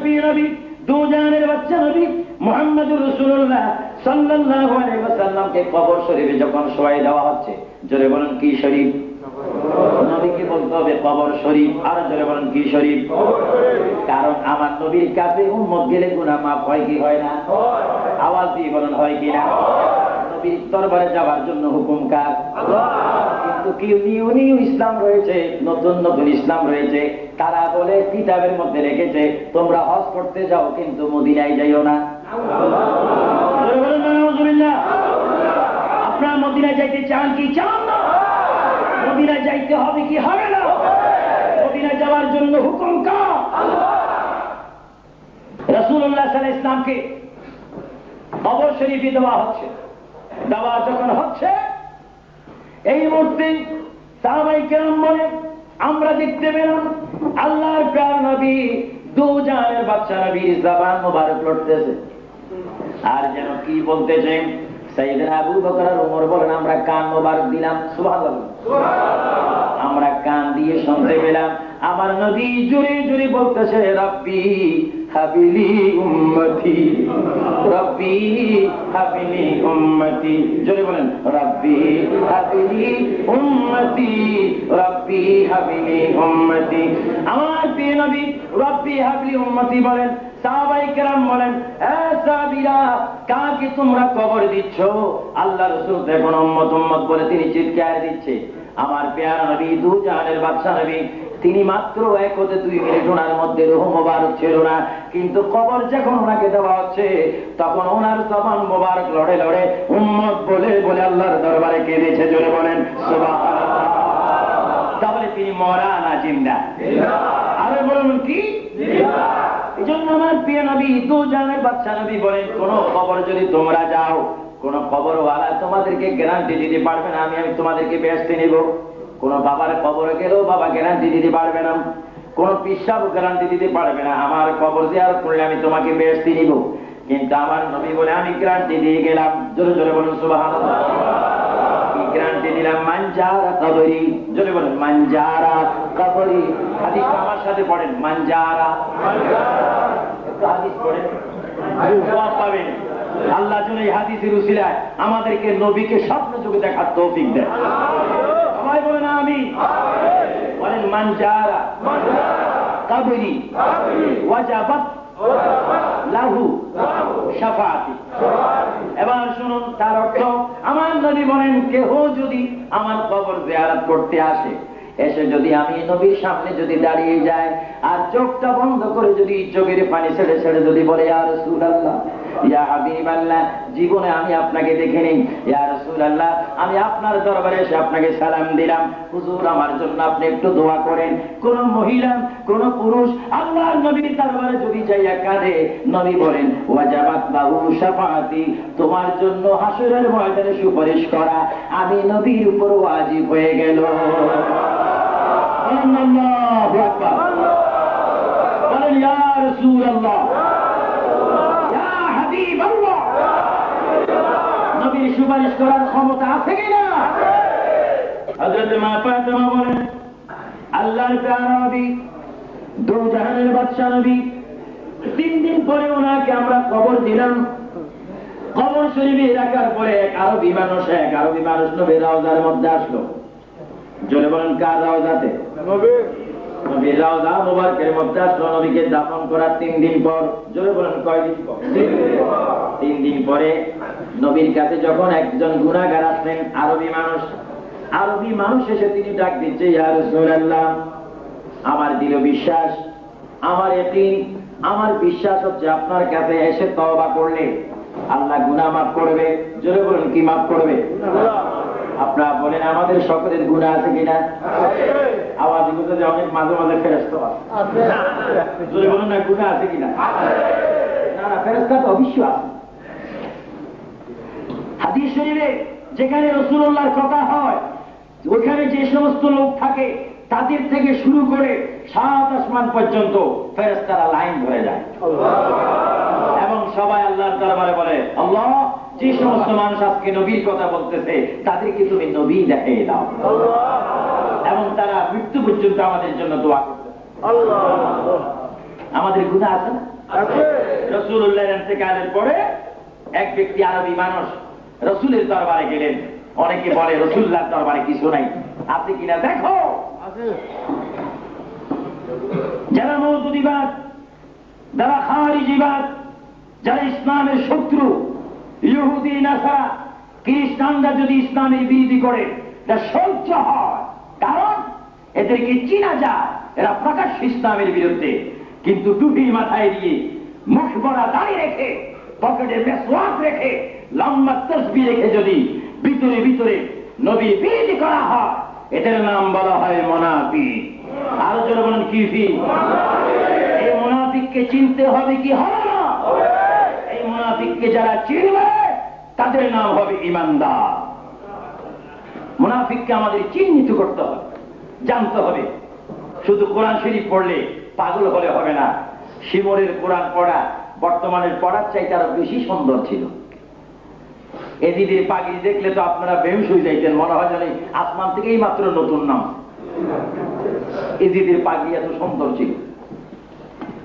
প্রিয় নবী, দু জাহানের বাচ্চা নবী মুহাম্মদুর রাসূলুল্লাহ সাল্লাল্লাহু আলাইহি ওয়াসাল্লামকে কবর শরীফে যখন শোয়াই দেওয়া হচ্ছে, জোরে বলেন কি শরীফ? নবীকে বলতে হবে কবর শরীফ। আর জোরে বলেন কি শরীফ? কারণ আমার নবীর কাছে উম্মত গেলে গুনাহ মাফ হয় কি হয় না? আওয়াজ দিয়ে বলেন হয় কি না? নবীর দরবারে যাওয়ার জন্য হুকুম কার? কিন্তু কি নিউ ইসলাম রয়েছে, নতুন নতুন ইসলাম রয়েছে, তারা বলে কিতাবের মধ্যে রেখেছে তোমরা হজ করতে যাও কিন্তু মদিনায় যাইও না। আপনারা মদিনায় যাইতে চান কি চান না? মদিনায় যাইতে হবে কি হবে না? মদিনায় যাওয়ার জন্য হুকুম কার? রাসূলুল্লাহ সাল্লাল্লাহু আলাইহি ওয়াসাল্লামকে কবর শরীফে দেওয়া হচ্ছে। দেওয়া যখন হচ্ছে, এই মুহূর্তে সাহাবায়ে কেরাম বলে আমরা দেখতে পেলাম আল্লাহর প্রিয় নবী দু জাহানের বাদশা নবীর জবান মোবারক লড়তেছে। আর যেন কি বলতেছে, সাইয়েদনা আবু বকর আর ওমর বলেন আমরা কান মোবারক দিলাম, সুবহানাল্লাহ, আমরা কান দিয়ে শুনতে পেলাম আমার নবী জোরে জোরে বলতেছে রব্বি হাবিলি উম্মতি, রব্বি হাবিলি উম্মতি। জোরে বলেন রব্বি হাবিলি উম্মতি, রব্বি হাবিলি উম্মতি। আমার প্রিয় নবী রব্বি হাবিলি উম্মতি বলেন। সাহাবায়ে কেরাম বলেন এ সাহাবীরা কাকে তোমরা কবর দিচ্ছ? আল্লাহ রাসূল দেখুন উম্মত উম্মত বলে তিনি চিৎকার দিচ্ছে। আমার প্যারা নবী দু জাহানের বাদশা নবী, তিনি মাত্র এক হতে 2 মিনিট ওনার মধ্যে রূহ মোবারক ছিল না, কিন্তু কবর যখন ওনাকে দেওয়া হচ্ছে তখন ওনার জবান মোবারক লড়ে লড়ে উম্মত বলে বলে আল্লাহর দরবারে কেঁদেছে। জোরে বলেন সুবহানাল্লাহ। তাহলে তিনি মরা না জিন্দা? আরে বলুন কি? এই জন্য আমার প্রিয় নবী দু জাহানের বাদশা নবী বলেন কোন কবর যদি তোমরা যাও, কোন কবরওয়ালা তোমাদেরকে গ্যারান্টি দিতে পারবে না আমি তোমাদেরকে বেহেশতে নেব। কোন বাবার কবরে গেলেও বাবা গ্যারান্টি দিতে পারবে না, কোন পিসাব গ্যারান্টি দিতে পারবে না আমার কবর জিয়ারত করলে আমি তোমাকে বেহেশতে নিব। কিন্তু আমার নবী বলে আমি গ্যারান্টি দিয়ে গেলাম। জোরে জোরে বলুন সুবহানাল্লাহ। কি গ্যারান্টি দিলাম? মানজারা কবরি। জোরে বলুন মানজারা কবরি। হাদিস আমার সাথে পড়েন, মানজারা। একটু হাদিস পড়েন, সওয়াব পাবেন। আল্লাহ যেন এই হাদিসের উসিলায় আমাদেরকে নবীকে স্বপ্ন যোগে দেখার তৌফিক দেন। সবাই বলেন আমিন। বলেন মানজারা কবরি ওয়াজাবাত লাহু শাফাআতি। এবার শুনুন তার অর্থ, আমার নবী বলেন কেহ যদি আমার কবর জিয়ারত করতে আসে, এসে যদি আমি নবীর সামনে যদি দাঁড়িয়ে যায় আর চোখটা বন্ধ করে যদি চোখের পানি ছেড়ে ছেড়ে যদি বলে ইয়া রাসূলুল্লাহ ইয়া হাবিবাল্লাহ, জীবনে আমি আপনাকে দেখিনি, ইয়া রাসূলুল্লাহ আমি আপনার দরবারে এসে আপনাকে সালাম দিলাম, হুজুর আমার জন্য আপনি একটু দোয়া করেন। কোন মহিলা কোন পুরুষ আল্লাহর নবীর দরবারে যদি যাইয়া কাঁদে, নবী বলেন ওয়াজাবাত লাহু শাফাআতি, তোমার জন্য হাসরের ময়দানে সুপারিশ করা আমি নবীর উপর ওয়াজিব হয়ে গেল। আল্লাহু আকবার। বলেন ইয়া রাসূলুল্লাহ ইয়া হাবিবাল্লাহ। নবীর সুপারিশ করার ক্ষমতা আছে কিনা? হযরত মা ফাতেমা বলেন আল্লাহর প্রিয় নবী দু জাহানের বাদশা নবী, 3 দিন পরে ওনাকে আমরা কবর দিলাম। কবর শরীফে রাখার পরে এক আরবি মানুষ নবীর রওজার মধ্যে আসলো। জোরে বলেন কার রওজাতে? নবীর রওজা মুবারকের মধ্যে আসলো। নবীকে দাফন করার 3 দিন পর। জোরে বলেন কয়দিন পর? 3 দিন পরে নবীর কাছে যখন একজন গুনাহগার আসলেন, আরবি মানুষ এসে তিনি ডাক দিচ্ছে ইয়া রাসূলুল্লাহ আমার দৃঢ় বিশ্বাস, আমার ইয়াকিন, আমার বিশ্বাস হচ্ছে আপনার কাছে এসে তওবা করলে আল্লাহ গুনাহ মাফ করবে। জোরে বলেন কি মাফ করবে? আপনারা বলেন আমাদের সকলের গুনাহ আছে কিনা? আওয়াজ দিতে যে অনেক মাঝে মাঝে ফেরেশতা আছে। জোরে বলেন না গুনাহ আছে কিনা? না না, ফেরেশতা তো অবশ্যই আছে। হাদিস শরীফে যেখানে রাসূলুল্লাহর কথা হয় ওখানে যে সমস্ত লোক থাকে তাদের থেকে শুরু করে 7 আসমান পর্যন্ত ফেরেশতারা লাইন ধরে যায় এবং সবাই আল্লাহর দরবারে বলে আল্লাহ যে সমস্ত মানুষ আজকে নবীর কথা বলতেছে তাদেরকে তুমি নবী দেখিয়ে দাও, এবং তারা মৃত্যু পর্যন্ত আমাদের জন্য দোয়া করতেছে। আমাদের গুনাহ আছে না? রাসূলুল্লাহর ইন্তেকালের পরে এক ব্যক্তি আরবি মানুষ রাসূলের দরবারে গেলেন। অনেকে বলে রাসূলুল্লাহর দরবারে কিছু নাই, আছে কিনা দেখো। যারা মওদুদিবাদ, যারা খারিজিবাদ, যারা ইসলামের শত্রু, ইহুদি নাসারা খ্রিস্টানরা যদি ইসলামের বিরোধী করে তা সহ্য হয়, কারণ এদেরকে চিনা যায় এরা প্রকাশ্য ইসলামের বিরুদ্ধে। কিন্তু টুপি মাথায় দিয়ে, মুখ ভরা দাড়ি রেখে, পকেটে মেসওয়াক রেখে, লম্বা তসবিহ রেখে যদি ভিতরে ভিতরে নবীর বিরোধী করা হয়, এদের নাম বলা হয় মুনাফিক। আরো জোরে বলেন কি? এই মুনাফিককে চিনতে হবে কি হবে না? এই মুনাফিককে যারা চিনবে তাদের নাম হবে ঈমানদার। মুনাফিককে আমাদের চিহ্নিত করতে হবে, জানতে হবে। শুধু কোরআন শরীফ পড়লে পাগল হলে হবে না। শিমরের কোরআন পড়া বর্তমানের পড়ার চাইতে আরো বেশি সুন্দর ছিল। এদিদের পাগড়ি দেখলে তো আপনারা বেহুশ হয়ে যাইতেন, মনে হয় জানি আসমান থেকেই মাত্র নতুন নাম। এদিদের পাগড়ি এত সুন্দর ছিল।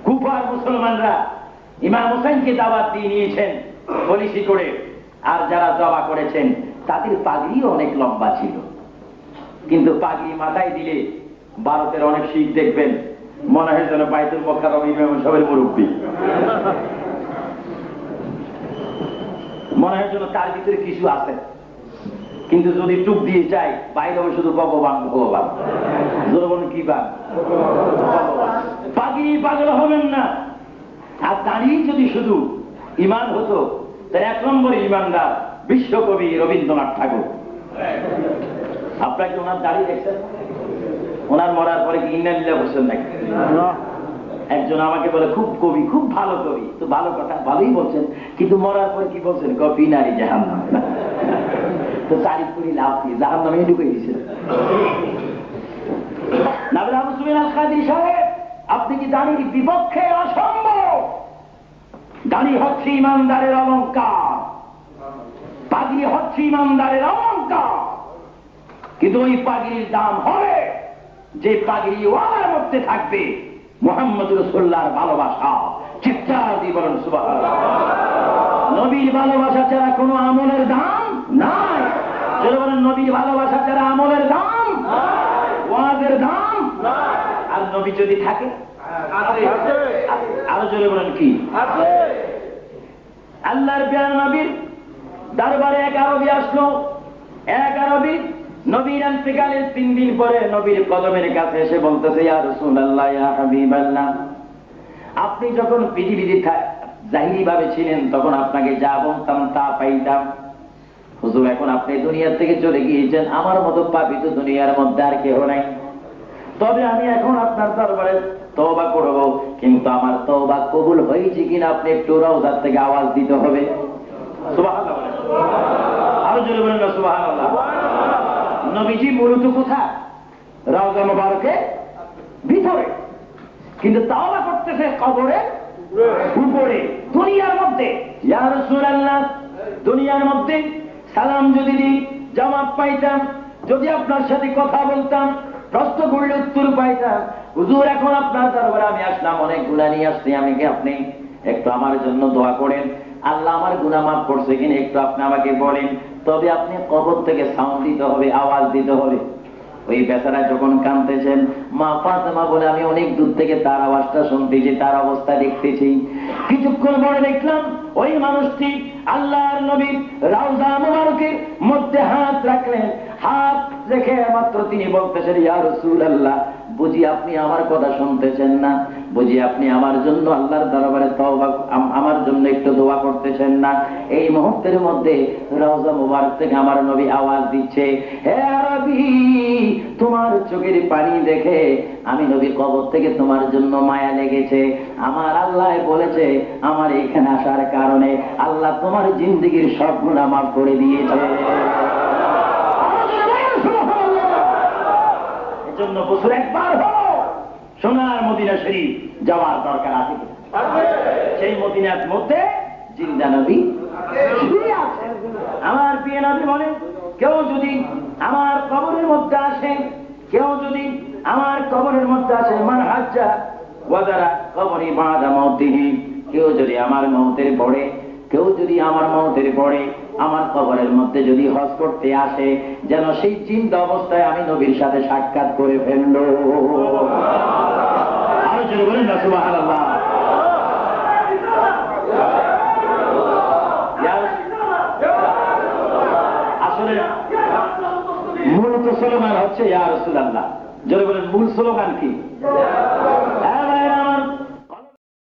কুফার মুসলমানরা ইমাম হোসেনকে দাওয়াত দিয়ে নিয়েছেন পলিসি করে, আর যারা জবা করেছেন তাদের পাগড়িও অনেক লম্বা ছিল। কিন্তু পাগড়ি মাথায় দিলে ভারতের অনেক শিখ দেখবেন মনে হয় যেন বাইতুল মুকাররম ইমাম সাহেবের মুরব্বী, মনে হয় যেন তার ভিতরে কিছু আছে। কিন্তু যদি টুক দিয়ে যায় বাইরে হবে শুধু ভগবান ভগবান। জোরবন কি বান? পাগড়ি পাগল হবেন না। আর দাঁড়িয়ে যদি শুধু ইমান হতো তাহলে 1 নম্বরে ইমানদার বিশ্বকবি রবীন্দ্রনাথ ঠাকুর। আপনারা কি ওনার দাঁড়িয়ে দেখছেন? ওনার মরার পরে কি ইন্না লিল্লাহি বলছেন নাকি? একজন আমাকে বলে খুব কবি, খুব ভালো কবি। তো ভালো কথা, ভালোই বলছেন, কিন্তু মরার পরে কি বলছেন? কবি নারী জাহান্নাম। তো তারিফ করি লাভ কি? জাহান্নামে ঢুকে দিয়েছে। নাবিল আবু সুফিয়ান আল কাদরি সাহেব, আপনি কি দাঁড়ির বিপক্ষে? অসম্ভব। দাঁড়ি হচ্ছে ইমানদারের অলংকার, পাগড়ি হচ্ছে ইমানদারের অলংকার। কিন্তু ওই পাগড়ির দাম হবে যে পাগড়ি ওয়ালার মধ্যে থাকবে মুহাম্মদ রাসূলুল্লাহর ভালোবাসা। চিৎকার দিয়ে বলেন সুবহানাল্লাহ। নবীর ভালোবাসা ছাড়া কোনো আমলের দাম নাই। যারা বলেন নবীর ভালোবাসা ছাড়া আমলের দাম, ওয়াজের দাম। আর নবী যদি থাকে আরো জোরে বলেন কি? আল্লাহর প্রিয় নবীর দরবারে এক আরবি আসলো। এক আরবি নবীর ইন্তেকালের 3 দিন পরে নবীর কদমের কাছে এসে বলতেছে, ইয়া রাসূলুল্লাহ, ইয়া হাবিবাল্লাহ, আপনি যখন পৃথিবীতে জাহিরি ভাবে ছিলেন তখন আপনাকে যা বলতাম তা পাইতাম। হুজুর, এখন আপনি দুনিয়া থেকে চলে গিয়েছেন, আমার মতো পাপী তো দুনিয়ার মধ্যে আর কেউ নাই। তবে আমি এখন আপনার দরবারে তওবা করব, কিন্তু আমার তওবা কবুল হয়েছে কিনা আপনি একটু রওজার থেকে আওয়াজ দিতে হবে। সুবহানাল্লাহ। আরো জোরে বলেন না সুবহানাল্লাহ। নবীজি মূলত কোথায়? রওজা মুবারকের ভিতরে, কিন্তু তওবা করতেছে কবরের উপরে, দুনিয়ার মধ্যে। ইয়া রাসূলুল্লাহ, দুনিয়ার মধ্যে সালাম যদি দিই জবাব পাইতাম, যদি আপনার সাথে কথা বলতাম, প্রশ্ন করলে উত্তর পাইতাম। হুজুর, এখন আপনার দরবারে আমি আসলাম, অনেক গুনাহ নিয়ে আসছি, আমি কি আপনি একটু আমার জন্য দোয়া করেন, আল্লাহ আমার গুনাহ মাফ করছে কিনা একটু আপনি আমাকে বলেন। তবে আপনি কবর থেকে সাউন্ড দিতে হবে, আওয়াজ দিতে হবে। ওই বেচারা যখন কাঁদতেছেন, মা ফাতেমা বলে আমি অনেক দূর থেকে তার আওয়াজটা শুনতেছি, তার অবস্থা দেখতেছি। কিছুক্ষণ পরে দেখলাম ওই মানুষটি আল্লাহর নবীর রওজা মুবারকের মধ্যে হাত রাখলেন। হাত রেখে মাত্র তিনি বলতেছেন, ইয়া রাসূলুল্লাহ, বুঝি আপনি আমার কথা শুনতেছেন না? বুঝি আপনি আমার জন্য আল্লাহর দরবারে তওবা, আমার জন্য একটু দোয়া করতেছেন না? এই মুহূর্তের মধ্যে রওজা মুবারক থেকে আমার নবী আওয়াজ দিচ্ছে, হে আরবি, তোমার চোখের পানি দেখে আমি নবী কবর থেকে তোমার জন্য মায়া লেগেছে। আমার আল্লাহ বলেছে আমার এখানে আসার কারণে আল্লাহ তোমার জিন্দেগীর সব গুনাহ মাফ করে দিয়েছে। এজন্য বছর একবার হলো সোনার মদিনা শরীফ যাওয়ার দরকার আছে। সেই মদিনার মধ্যে জিন্দা নবী শুয়ে আছেন। আমার প্রিয় নবী বলেন, কেউ যদি আমার কবরের মধ্যে আসে, কেউ যদি আমার কবরের মধ্যে আসে, মান হাজ্জা ওয়াজারা কবরি বাদা মাউতিহি, কেউ যদি আমার মওতের পরে, কেউ যদি আমার মওতের পরে আমার কবরের মধ্যে যদি হজ করতে আসে, যেন সেই চিন্তা অবস্থায় আমি নবীর সাথে সাক্ষাৎ করে ফেললো। আরো জোরে বলেন না সুবহানাল্লাহ। আসলে মূল তো স্লোগান হচ্ছে ইয়া রাসূলুল্লাহ। জোরে বলেন, মূল স্লোগান কি?